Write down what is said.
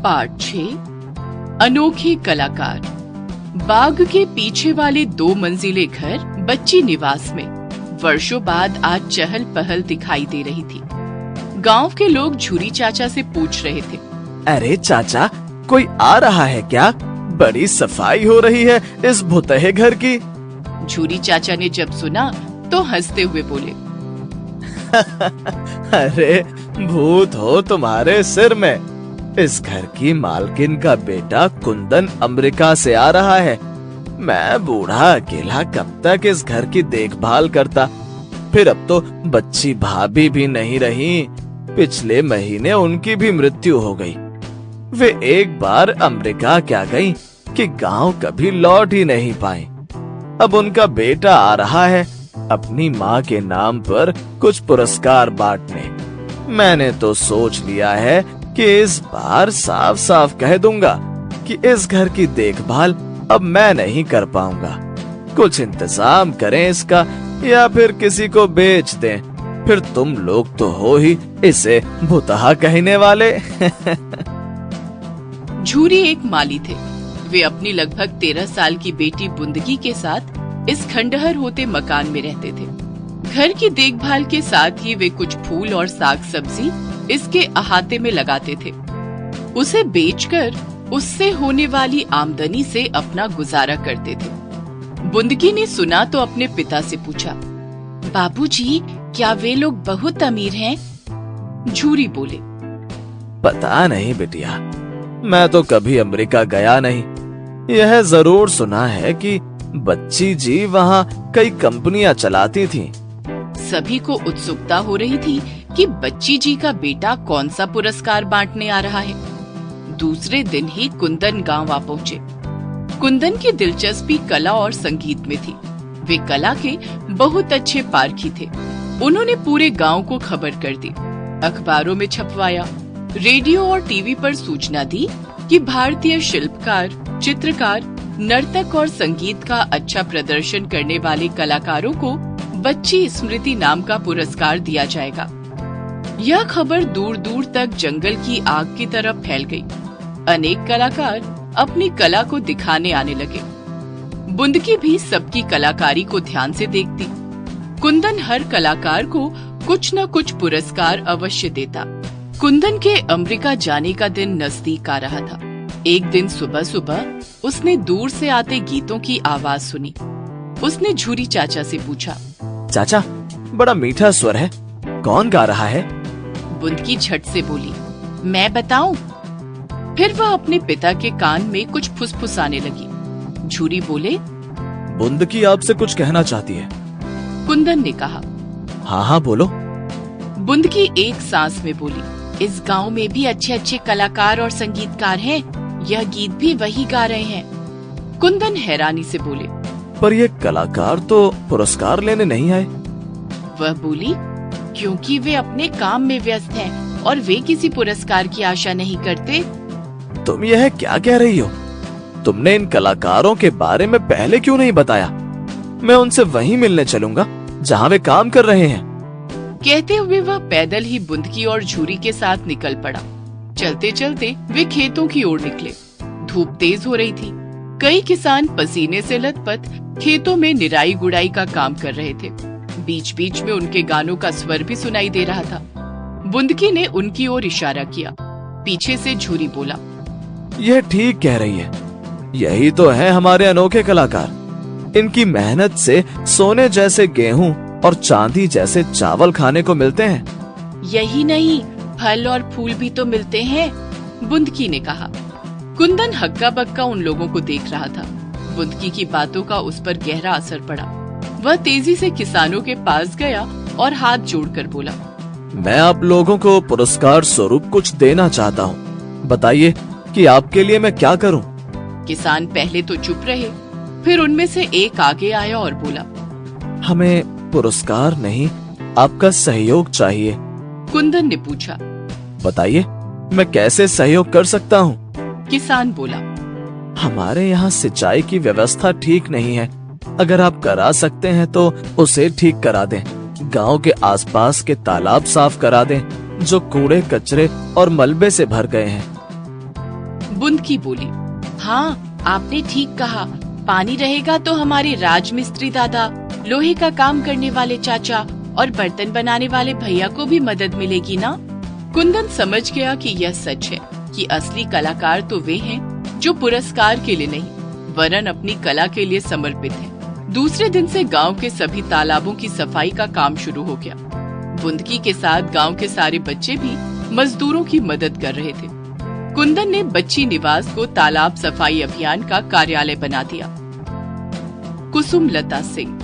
Part 6 अनोखे कलाकार। बाग के पीछे वाले 2 मंजिले घर बच्ची निवास में वर्षों बाद आज चहल पहल दिखाई दे रही थी। गांव के लोग झूरी चाचा से पूछ रहे थे, अरे चाचा, कोई आ रहा है क्या? बड़ी सफाई हो रही है इस भुतहे घर की। झूरी चाचा ने जब सुना तो हंसते हुए बोले, अरे भूत हो तुम्हारे सिर में। इस घर की मालकिन का बेटा कुंदन अमेरिका से आ रहा है। मैं बूढ़ा अकेला कब तक इस घर की देखभाल करता। फिर अब तो बच्ची भाभी भी नहीं रही। पिछले महीने उनकी भी मृत्यु हो गई। वे एक बार अमेरिका क्या गई कि गांव कभी लौट ही नहीं पाई। अब उनका बेटा आ रहा है अपनी माँ के नाम पर कुछ पुरस्कार बांटने। मैंने तो सोच लिया है कि इस बार साफ साफ कह दूंगा कि इस घर की देखभाल अब मैं नहीं कर पाऊंगा। कुछ इंतजाम करें इसका या फिर किसी को बेच दें। फिर तुम लोग तो हो ही इसे भुतहा कहने वाले। झूरी एक माली थे। वे अपनी लगभग 13 साल की बेटी बुंदगी के साथ इस खंडहर होते मकान में रहते थे। घर की देखभाल के साथ ही वे कुछ फूल और साग सब्जी इसके अहाते में लगाते थे। उसे बेचकर उससे होने वाली आमदनी से अपना गुजारा करते थे। बुंदगी ने सुना तो अपने पिता से पूछा, बाबूजी, क्या वे लोग बहुत अमीर हैं? झूरी बोले, पता नहीं बिटिया, मैं तो कभी अमेरिका गया नहीं। यह जरूर सुना है कि बच्ची जी वहाँ कई कंपनियां चलाती थी। सभी को उत्सुकता हो रही थी कि बच्ची जी का बेटा कौन सा पुरस्कार बांटने आ रहा है। दूसरे दिन ही कुंदन गांव आ पहुँचे। कुंदन की दिलचस्पी कला और संगीत में थी। वे कला के बहुत अच्छे पारखी थे। उन्होंने पूरे गांव को खबर कर दी, अखबारों में छपवाया, रेडियो और टीवी पर सूचना दी कि भारतीय शिल्पकार, चित्रकार, नर्तक और संगीत का अच्छा प्रदर्शन करने वाले कलाकारों को बच्ची स्मृति नाम का पुरस्कार दिया जाएगा। यह खबर दूर दूर तक जंगल की आग की तरह फैल गई। अनेक कलाकार अपनी कला को दिखाने आने लगे। बुंदगी भी सबकी कलाकारी को ध्यान से देखती। कुंदन हर कलाकार को कुछ न कुछ पुरस्कार अवश्य देता। कुंदन के अमेरिका जाने का दिन नजदीक आ रहा था। एक दिन सुबह सुबह उसने दूर से आते गीतों की आवाज सुनी। उसने झूरी चाचा से पूछा, चाचा, बड़ा मीठा स्वर है, कौन गा रहा है? बुंदगी झट से बोली, मैं बताऊं? फिर वह अपने पिता के कान में कुछ फुसफुसाने लगी। झूरी बोले, बुंदगी आपसे कुछ कहना चाहती है। कुंदन ने कहा, हाँ हाँ बोलो। बुंदगी एक सांस में बोली, इस गांव में भी अच्छे अच्छे कलाकार और संगीतकार हैं। यह गीत भी वही गा रहे हैं। कुंदन हैरानी से बोले, पर ये कलाकार तो पुरस्कार लेने नहीं आए। वह बोली, क्योंकि वे अपने काम में व्यस्त हैं और वे किसी पुरस्कार की आशा नहीं करते। तुम यह क्या कह रही हो? तुमने इन कलाकारों के बारे में पहले क्यों नहीं बताया? मैं उनसे वहीं मिलने चलूंगा जहाँ वे काम कर रहे हैं। कहते हुए वह पैदल ही बुंदगी और झूरी के साथ निकल पड़ा। चलते चलते वे खेतों की ओर निकले। धूप तेज हो रही थी। कई किसान पसीने से लथपथ खेतों में निराई गुड़ाई का काम कर रहे थे। बीच बीच में उनके गानों का स्वर भी सुनाई दे रहा था। बुंदगी ने उनकी ओर इशारा किया। पीछे से झूरी बोला, यह ठीक कह रही है। यही तो है हमारे अनोखे कलाकार। इनकी मेहनत से सोने जैसे गेहूं और चांदी जैसे चावल खाने को मिलते हैं। यही नहीं, फल और फूल भी तो मिलते हैं, बुंदगी ने कहा। कुंदन हक्का बक्का उन लोगों को देख रहा था। बुंदगी की बातों का उस पर गहरा असर पड़ा। वह तेजी से किसानों के पास गया और हाथ जोड़कर बोला, मैं आप लोगों को पुरस्कार स्वरूप कुछ देना चाहता हूँ। बताइए कि आपके लिए मैं क्या करूँ? किसान पहले तो चुप रहे, फिर उनमें से एक आगे आया और बोला, हमें पुरस्कार नहीं, आपका सहयोग चाहिए। कुंदन ने पूछा, बताइए, मैं कैसे सहयोग कर सकता हूँ? किसान बोला, हमारे यहाँ सिंचाई की व्यवस्था ठीक नहीं है। अगर आप करा सकते हैं तो उसे ठीक करा दें। गांव के आसपास के तालाब साफ करा दें जो कूड़े कचरे और मलबे से भर गए हैं। बुंदकी बोली, हाँ आपने ठीक कहा, पानी रहेगा तो हमारे राजमिस्त्री दादा, लोहे का काम करने वाले चाचा और बर्तन बनाने वाले भैया को भी मदद मिलेगी ना। कुंदन समझ गया कि यह सच है कि असली कलाकार तो वे हैं जो पुरस्कार के लिए नहीं वरन अपनी कला के लिए समर्पित हैं। दूसरे दिन से गांव के सभी तालाबों की सफाई का काम शुरू हो गया। बुंदकी के साथ गांव के सारे बच्चे भी मजदूरों की मदद कर रहे थे। कुंदन ने बच्ची निवास को तालाब सफाई अभियान का कार्यालय बना दिया। कुसुमलता सिंह।